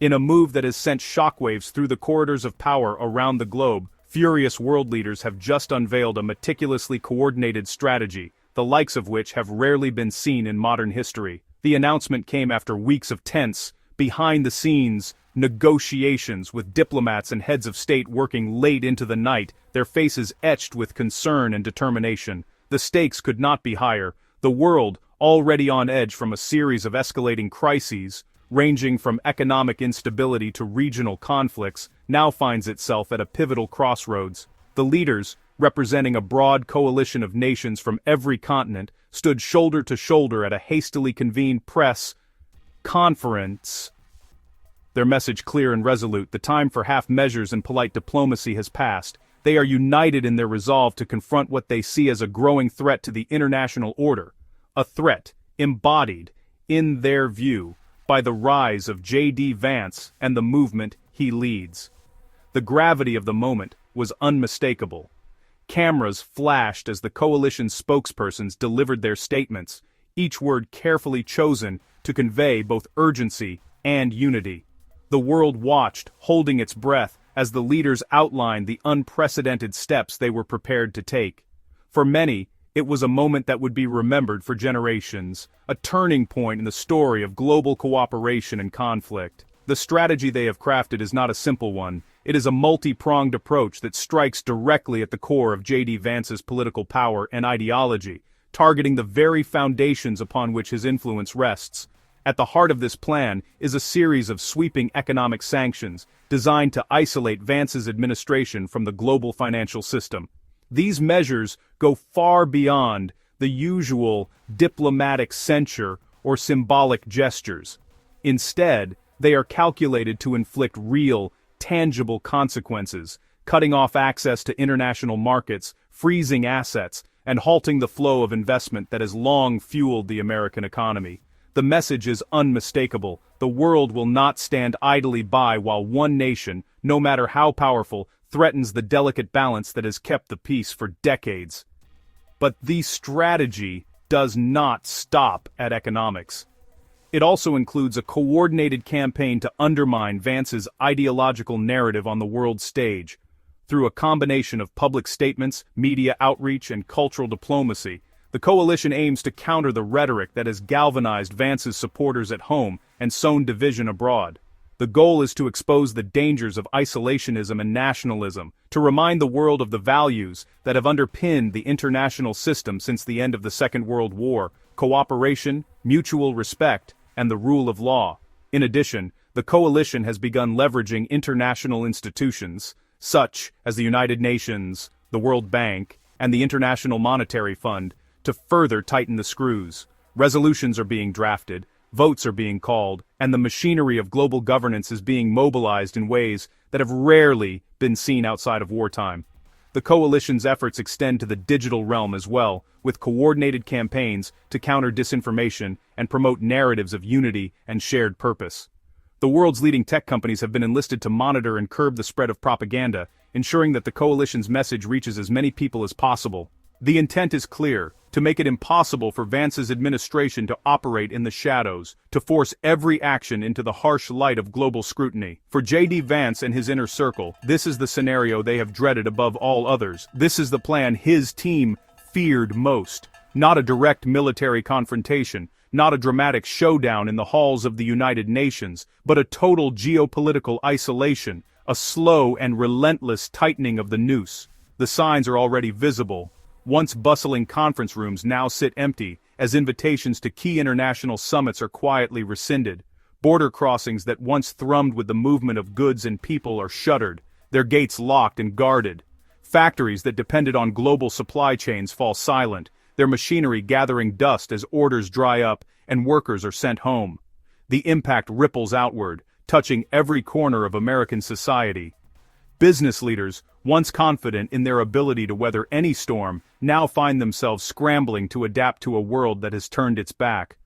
In a move that has sent shockwaves through the corridors of power around the globe, furious world leaders have just unveiled a meticulously coordinated strategy, the likes of which have rarely been seen in modern history. The announcement came after weeks of tense, behind-the-scenes negotiations with diplomats and heads of state working late into the night, their faces etched with concern and determination. The stakes could not be higher. The world, already on edge from a series of escalating crises, ranging from economic instability to regional conflicts, now finds itself at a pivotal crossroads. The leaders, representing a broad coalition of nations from every continent, stood shoulder to shoulder at a hastily convened press conference. Their message clear and resolute: the time for half measures and polite diplomacy has passed. They are united in their resolve to confront what they see as a growing threat to the international order. A threat, embodied, in their view, by the rise of JD Vance and the movement he leads. The gravity of the moment was unmistakable. Cameras flashed as the coalition's spokespersons delivered their statements, each word carefully chosen to convey both urgency and unity. The world watched, holding its breath, as the leaders outlined the unprecedented steps they were prepared to take. For many, it was a moment that would be remembered for generations, a turning point in the story of global cooperation and conflict. The strategy they have crafted is not a simple one. It is a multi-pronged approach that strikes directly at the core of JD Vance's political power and ideology, targeting the very foundations upon which his influence rests. At the heart of this plan is a series of sweeping economic sanctions designed to isolate Vance's administration from the global financial system. These measures go far beyond the usual diplomatic censure or symbolic gestures. Instead, they are calculated to inflict real, tangible consequences, cutting off access to international markets, freezing assets, and halting the flow of investment that has long fueled the American economy. The message is unmistakable: the world will not stand idly by while one nation, no matter how powerful, threatens the delicate balance that has kept the peace for decades. But the strategy does not stop at economics. It also includes a coordinated campaign to undermine Vance's ideological narrative on the world stage. Through a combination of public statements, media outreach, and cultural diplomacy, the coalition aims to counter the rhetoric that has galvanized Vance's supporters at home and sown division abroad. The goal is to expose the dangers of isolationism and nationalism, to remind the world of the values that have underpinned the international system since the end of the Second World War: cooperation, mutual respect, and the rule of law. In addition, the coalition has begun leveraging international institutions, such as the United Nations, the World Bank, and the International Monetary Fund, to further tighten the screws. Resolutions are being drafted, votes are being called, and the machinery of global governance is being mobilized in ways that have rarely been seen outside of wartime. The coalition's efforts extend to the digital realm as well, with coordinated campaigns to counter disinformation and promote narratives of unity and shared purpose. The world's leading tech companies have been enlisted to monitor and curb the spread of propaganda, ensuring that the coalition's message reaches as many people as possible. The intent is clear: to make it impossible for Vance's administration to operate in the shadows, to force every action into the harsh light of global scrutiny. For JD Vance and his inner circle, this is the scenario they have dreaded above all others. This is the plan his team feared most. Not a direct military confrontation, not a dramatic showdown in the halls of the United Nations, but a total geopolitical isolation, a slow and relentless tightening of the noose. The signs are already visible. Once bustling conference rooms now sit empty, as invitations to key international summits are quietly rescinded. Border crossings that once thrummed with the movement of goods and people are shuttered, their gates locked and guarded. Factories that depended on global supply chains fall silent, their machinery gathering dust as orders dry up and workers are sent home. The impact ripples outward, touching every corner of American society. Business leaders, once confident in their ability to weather any storm, now find themselves scrambling to adapt to a world that has turned its back.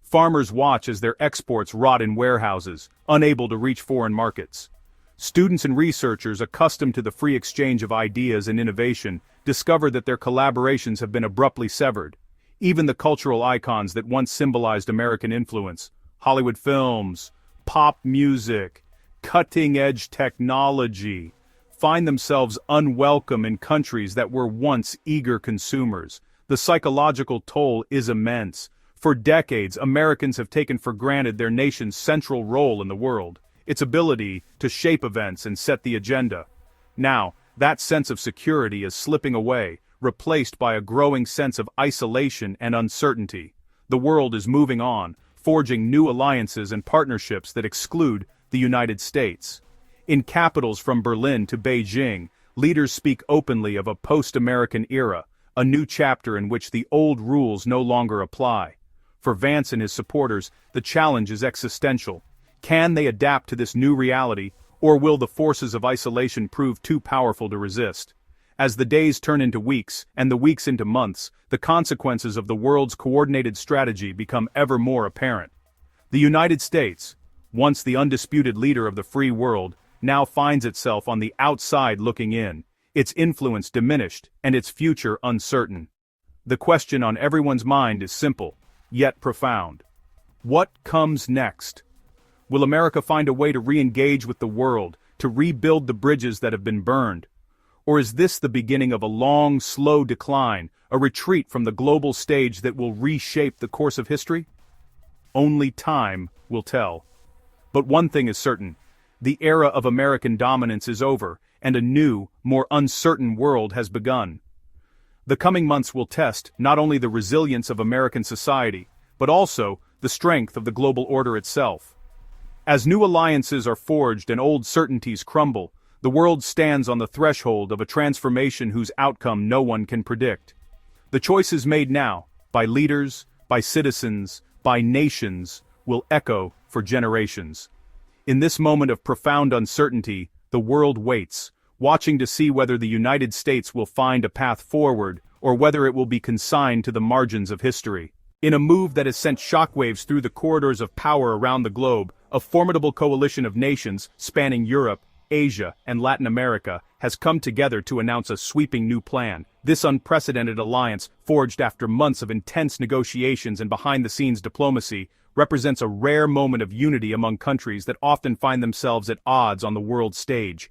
Farmers watch as their exports rot in warehouses, unable to reach foreign markets. Students and researchers accustomed to the free exchange of ideas and innovation discover that their collaborations have been abruptly severed. Even the cultural icons that once symbolized American influence, Hollywood films, pop music, cutting-edge technology, find themselves unwelcome in countries that were once eager consumers. The psychological toll is immense. For decades, Americans have taken for granted their nation's central role in the world, its ability to shape events and set the agenda. Now, that sense of security is slipping away, replaced by a growing sense of isolation and uncertainty. The world is moving on, forging new alliances and partnerships that exclude the United States. In capitals from Berlin to Beijing, leaders speak openly of a post-American era, a new chapter in which the old rules no longer apply. For Vance and his supporters, the challenge is existential. Can they adapt to this new reality, or will the forces of isolation prove too powerful to resist? As the days turn into weeks, and the weeks into months, the consequences of the world's coordinated strategy become ever more apparent. The United States, once the undisputed leader of the free world, now finds itself on the outside looking in, its influence diminished and its future uncertain. The question on everyone's mind is simple, yet profound. What comes next? Will America find a way to re-engage with the world, to rebuild the bridges that have been burned? Or is this the beginning of a long, slow decline, a retreat from the global stage that will reshape the course of history? Only time will tell. But one thing is certain. The era of American dominance is over, and a new, more uncertain world has begun. The coming months will test not only the resilience of American society, but also the strength of the global order itself. As new alliances are forged and old certainties crumble, the world stands on the threshold of a transformation whose outcome no one can predict. The choices made now, by leaders, by citizens, by nations, will echo for generations. In this moment of profound uncertainty, the world waits, watching to see whether the United States will find a path forward, or whether it will be consigned to the margins of history. In a move that has sent shockwaves through the corridors of power around the globe, a formidable coalition of nations, spanning Europe, Asia, and Latin America, has come together to announce a sweeping new plan. This unprecedented alliance, forged after months of intense negotiations and behind-the-scenes diplomacy, represents a rare moment of unity among countries that often find themselves at odds on the world stage.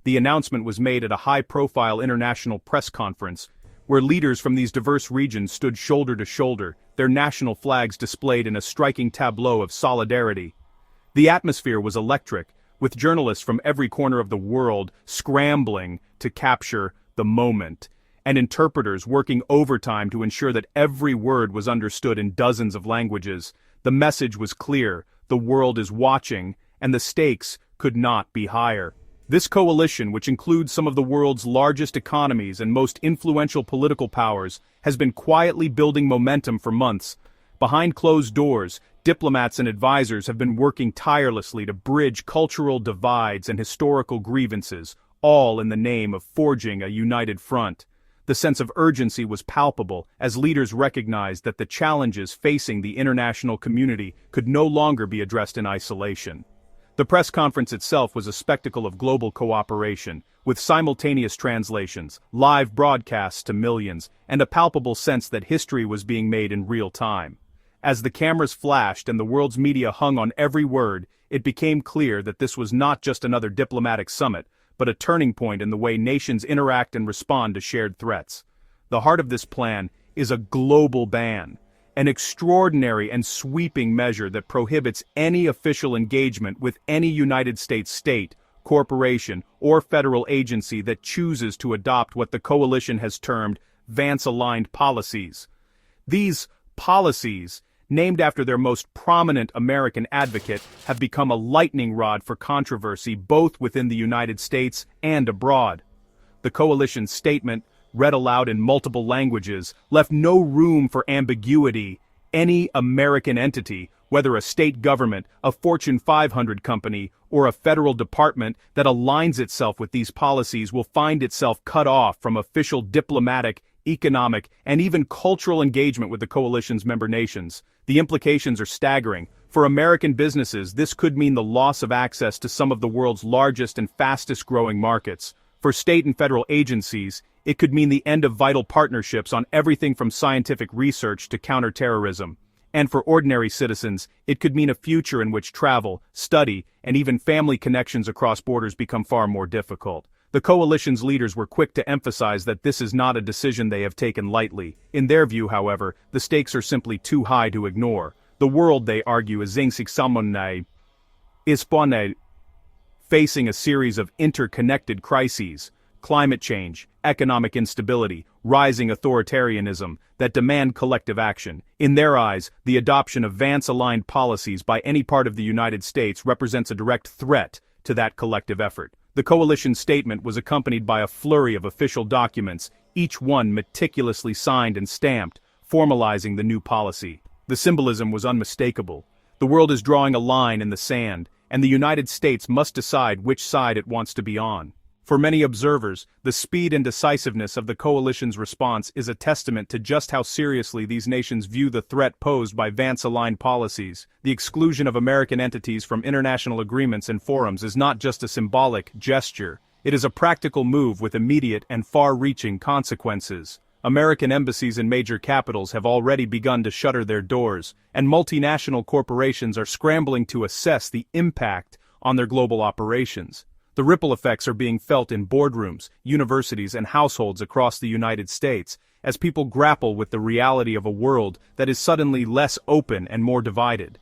The announcement was made at a high-profile international press conference, where leaders from these diverse regions stood shoulder to shoulder, their national flags displayed in a striking tableau of solidarity. The atmosphere was electric, with journalists from every corner of the world scrambling to capture the moment, and interpreters working overtime to ensure that every word was understood in dozens of languages. The message was clear: the world is watching, and the stakes could not be higher. This coalition, which includes some of the world's largest economies and most influential political powers, has been quietly building momentum for months. Behind closed doors, diplomats and advisors have been working tirelessly to bridge cultural divides and historical grievances, all in the name of forging a united front. The sense of urgency was palpable as leaders recognized that the challenges facing the international community could no longer be addressed in isolation. The press conference itself was a spectacle of global cooperation, with simultaneous translations, live broadcasts to millions, and a palpable sense that history was being made in real time. As the cameras flashed and the world's media hung on every word, it became clear that this was not just another diplomatic summit, but a turning point in the way nations interact and respond to shared threats. The heart of this plan is a global ban, an extraordinary and sweeping measure that prohibits any official engagement with any United States state, corporation, or federal agency that chooses to adopt what the coalition has termed Vance-aligned policies. These policies, named after their most prominent American advocate, have become a lightning rod for controversy both within the United States and abroad. The coalition's statement, read aloud in multiple languages, left no room for ambiguity. Any American entity, whether a state government, a Fortune 500 company, or a federal department that aligns itself with these policies will find itself cut off from official diplomatic, economic, and even cultural engagement with the coalition's member nations. The implications are staggering. For American businesses, this could mean the loss of access to some of the world's largest and fastest-growing markets. For state and federal agencies, it could mean the end of vital partnerships on everything from scientific research to counterterrorism. And for ordinary citizens, it could mean a future in which travel, study, and even family connections across borders become far more difficult. The coalition's leaders were quick to emphasize that this is not a decision they have taken lightly. In their view, however, the stakes are simply too high to ignore. The world, they argue, is facing a series of interconnected crises: climate change, economic instability, rising authoritarianism, that demand collective action. In their eyes, the adoption of Vance-aligned policies by any part of the United States represents a direct threat to that collective effort. The coalition's statement was accompanied by a flurry of official documents, each one meticulously signed and stamped, formalizing the new policy. The symbolism was unmistakable. The world is drawing a line in the sand, and the United States must decide which side it wants to be on. For many observers, the speed and decisiveness of the coalition's response is a testament to just how seriously these nations view the threat posed by Vance-aligned policies. The exclusion of American entities from international agreements and forums is not just a symbolic gesture. It is a practical move with immediate and far-reaching consequences. American embassies in major capitals have already begun to shutter their doors, and multinational corporations are scrambling to assess the impact on their global operations. The ripple effects are being felt in boardrooms, universities, and households across the United States, as people grapple with the reality of a world that is suddenly less open and more divided.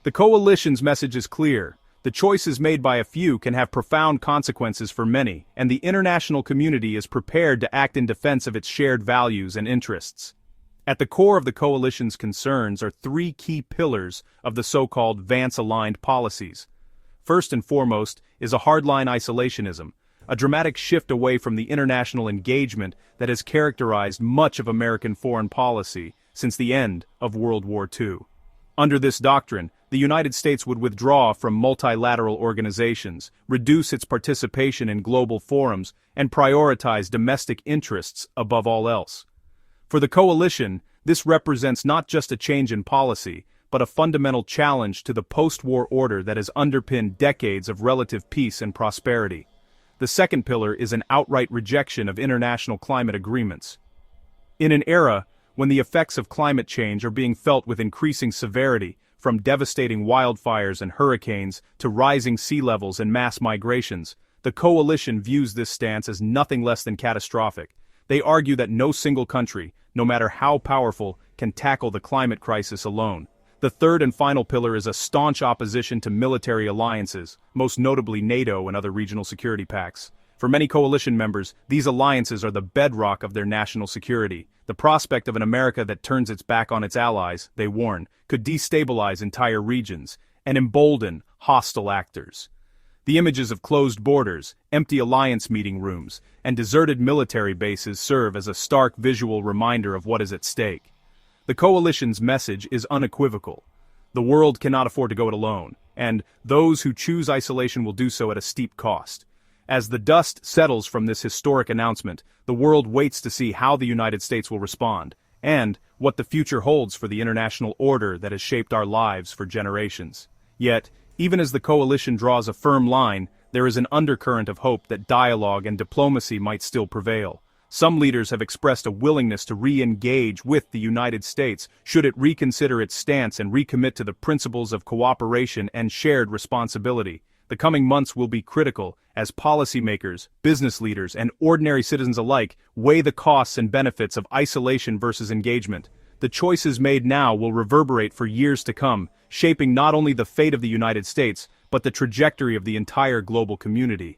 The coalition's message is clear. The choices made by a few can have profound consequences for many, and the international community is prepared to act in defense of its shared values and interests. At the core of the coalition's concerns are three key pillars of the so-called Vance-aligned policies. First and foremost is a hardline isolationism, a dramatic shift away from the international engagement that has characterized much of American foreign policy since the end of World War II. Under this doctrine, the United States would withdraw from multilateral organizations, reduce its participation in global forums, and prioritize domestic interests above all else. For the coalition, this represents not just a change in policy, but a fundamental challenge to the post-war order that has underpinned decades of relative peace and prosperity. The second pillar is an outright rejection of international climate agreements. In an era when the effects of climate change are being felt with increasing severity, from devastating wildfires and hurricanes to rising sea levels and mass migrations, the coalition views this stance as nothing less than catastrophic. They argue that no single country, no matter how powerful, can tackle the climate crisis alone. The third and final pillar is a staunch opposition to military alliances, most notably NATO and other regional security pacts. For many coalition members, these alliances are the bedrock of their national security. The prospect of an America that turns its back on its allies, they warn, could destabilize entire regions and embolden hostile actors. The images of closed borders, empty alliance meeting rooms, and deserted military bases serve as a stark visual reminder of what is at stake. The coalition's message is unequivocal. The world cannot afford to go it alone, and those who choose isolation will do so at a steep cost. As the dust settles from this historic announcement, the world waits to see how the United States will respond, and what the future holds for the international order that has shaped our lives for generations. Yet, even as the coalition draws a firm line, there is an undercurrent of hope that dialogue and diplomacy might still prevail. Some leaders have expressed a willingness to re-engage with the United States should it reconsider its stance and recommit to the principles of cooperation and shared responsibility. The coming months will be critical as policymakers, business leaders, and ordinary citizens alike weigh the costs and benefits of isolation versus engagement. The choices made now will reverberate for years to come, shaping not only the fate of the United States, but the trajectory of the entire global community.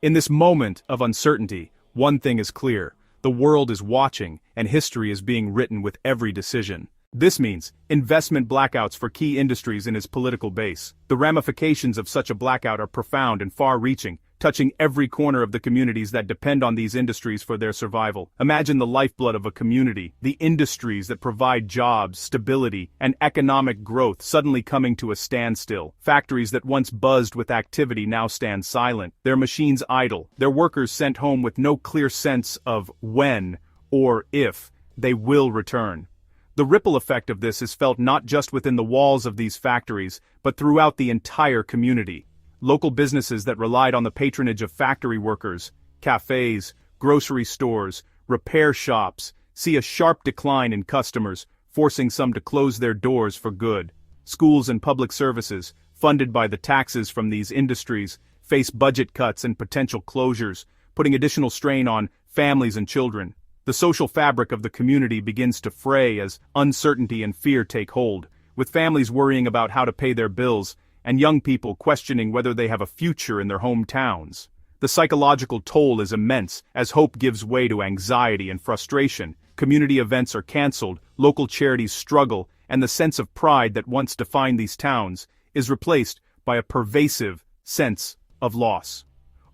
In this moment of uncertainty, one thing is clear: the world is watching, and history is being written with every decision. This means investment blackouts for key industries in its political base. The ramifications of such a blackout are profound and far-reaching, touching every corner of the communities that depend on these industries for their survival. Imagine the lifeblood of a community, the industries that provide jobs, stability, and economic growth suddenly coming to a standstill. Factories that once buzzed with activity now stand silent, their machines idle, their workers sent home with no clear sense of when or if they will return. The ripple effect of this is felt not just within the walls of these factories, but throughout the entire community. Local businesses that relied on the patronage of factory workers, cafes, grocery stores, repair shops, see a sharp decline in customers, forcing some to close their doors for good. Schools and public services, funded by the taxes from these industries, face budget cuts and potential closures, putting additional strain on families and children. The social fabric of the community begins to fray as uncertainty and fear take hold, with families worrying about how to pay their bills, and young people questioning whether they have a future in their hometowns. The psychological toll is immense, as hope gives way to anxiety and frustration. Community events are canceled, local charities struggle, and the sense of pride that once defined these towns is replaced by a pervasive sense of loss.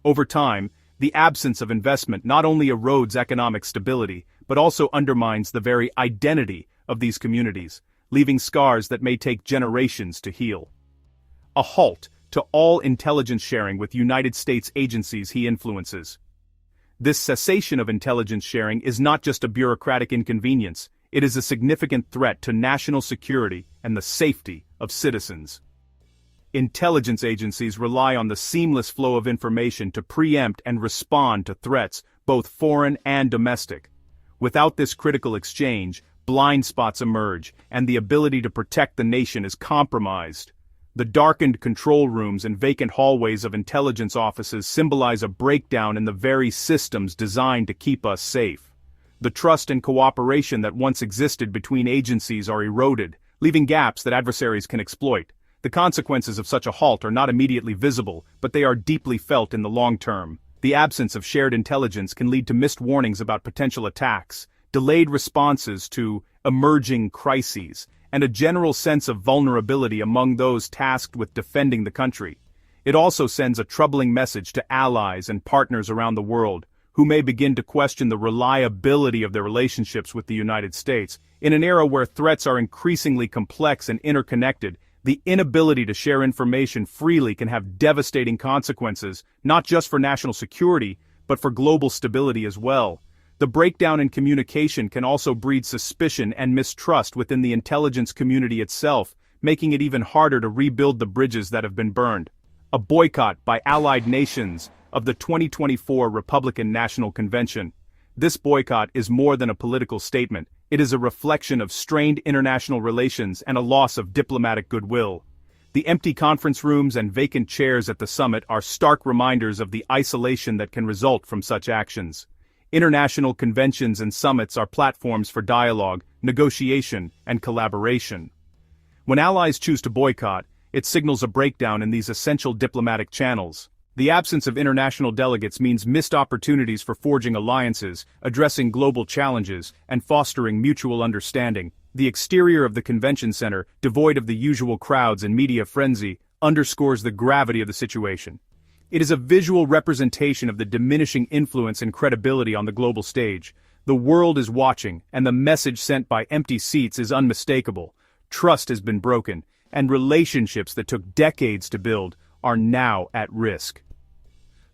Over time, the absence of investment not only erodes economic stability, but also undermines the very identity of these communities, leaving scars that may take generations to heal. A halt to all intelligence sharing with United States agencies he influences. This cessation of intelligence sharing is not just a bureaucratic inconvenience, it is a significant threat to national security and the safety of citizens. Intelligence agencies rely on the seamless flow of information to preempt and respond to threats, both foreign and domestic. Without this critical exchange, blind spots emerge, and the ability to protect the nation is compromised. The darkened control rooms and vacant hallways of intelligence offices symbolize a breakdown in the very systems designed to keep us safe. The trust and cooperation that once existed between agencies are eroded, leaving gaps that adversaries can exploit. The consequences of such a halt are not immediately visible, but they are deeply felt in the long term. The absence of shared intelligence can lead to missed warnings about potential attacks, delayed responses to emerging crises, and a general sense of vulnerability among those tasked with defending the country. It also sends a troubling message to allies and partners around the world, who may begin to question the reliability of their relationships with the United States. In an era where threats are increasingly complex and interconnected, the inability to share information freely can have devastating consequences, not just for national security, but for global stability as well. The breakdown in communication can also breed suspicion and mistrust within the intelligence community itself, making it even harder to rebuild the bridges that have been burned. A boycott by allied nations of the 2024 Republican National Convention. This boycott is more than a political statement. It is a reflection of strained international relations and a loss of diplomatic goodwill. The empty conference rooms and vacant chairs at the summit are stark reminders of the isolation that can result from such actions. International conventions and summits are platforms for dialogue, negotiation, and collaboration. When allies choose to boycott, it signals a breakdown in these essential diplomatic channels. The absence of international delegates means missed opportunities for forging alliances, addressing global challenges, and fostering mutual understanding. The exterior of the convention center, devoid of the usual crowds and media frenzy, underscores the gravity of the situation. It is a visual representation of the diminishing influence and credibility on the global stage. The world is watching, and the message sent by empty seats is unmistakable. Trust has been broken, and relationships that took decades to build are now at risk.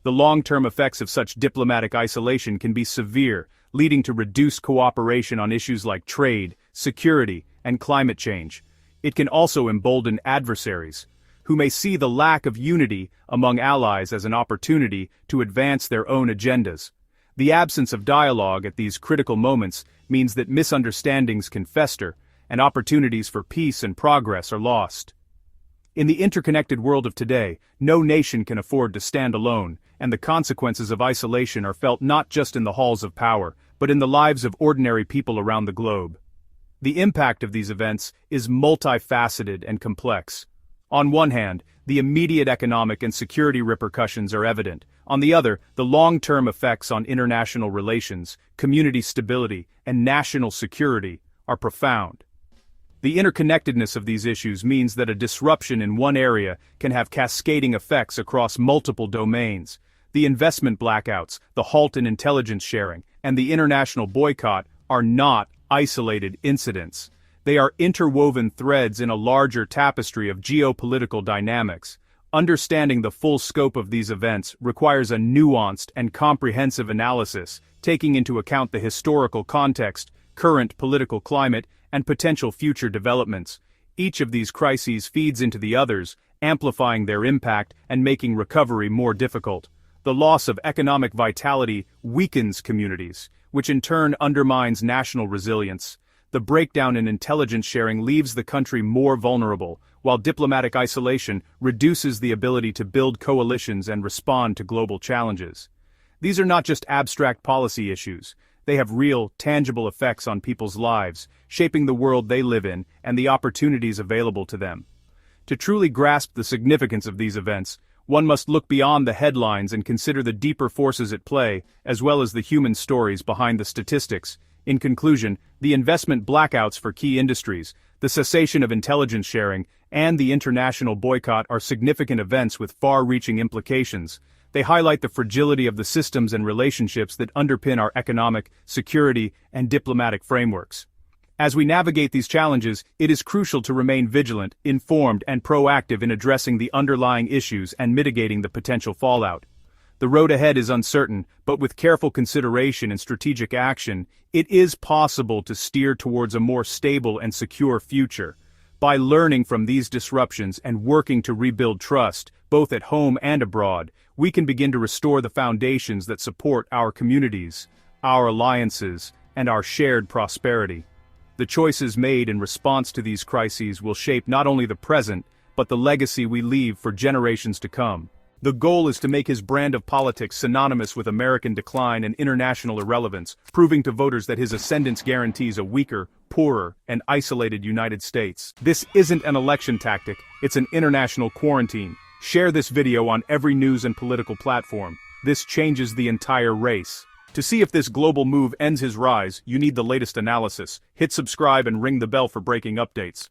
The long-term effects of such diplomatic isolation can be severe, leading to reduced cooperation on issues like trade, security, and climate change. It can also embolden adversaries, who may see the lack of unity among allies as an opportunity to advance their own agendas. The absence of dialogue at these critical moments means that misunderstandings can fester, and opportunities for peace and progress are lost. In the interconnected world of today, no nation can afford to stand alone, and the consequences of isolation are felt not just in the halls of power, but in the lives of ordinary people around the globe. The impact of these events is multifaceted and complex. On one hand, the immediate economic and security repercussions are evident. On the other, the long-term effects on international relations, community stability, and national security are profound. The interconnectedness of these issues means that a disruption in one area can have cascading effects across multiple domains. The investment blackouts, the halt in intelligence sharing, and the international boycott are not isolated incidents. They are interwoven threads in a larger tapestry of geopolitical dynamics. Understanding the full scope of these events requires a nuanced and comprehensive analysis, taking into account the historical context, current political climate, and potential future developments. Each of these crises feeds into the others, amplifying their impact and making recovery more difficult. The loss of economic vitality weakens communities, which in turn undermines national resilience. the breakdown in intelligence sharing leaves the country more vulnerable, while diplomatic isolation reduces the ability to build coalitions and respond to global challenges. These are not just abstract policy issues. They have real, tangible effects on people's lives, shaping the world they live in and the opportunities available to them. To truly grasp the significance of these events, one must look beyond the headlines and consider the deeper forces at play, as well as the human stories behind the statistics. In conclusion, the investment blackouts for key industries, the cessation of intelligence sharing, and the international boycott are significant events with far-reaching implications. They highlight the fragility of the systems and relationships that underpin our economic, security, and diplomatic frameworks. As we navigate these challenges, it is crucial to remain vigilant, informed, and proactive in addressing the underlying issues and mitigating the potential fallout. The road ahead is uncertain, but with careful consideration and strategic action, it is possible to steer towards a more stable and secure future. By learning from these disruptions and working to rebuild trust, both at home and abroad, we can begin to restore the foundations that support our communities, our alliances, and our shared prosperity. The choices made in response to these crises will shape not only the present, but the legacy we leave for generations to come. The goal is to make his brand of politics synonymous with American decline and international irrelevance, proving to voters that his ascendance guarantees a weaker, poorer, and isolated United States. This isn't an election tactic, it's an international quarantine. Share this video on every news and political platform. This changes the entire race. To see if this global move ends his rise, you need the latest analysis. Hit subscribe and ring the bell for breaking updates.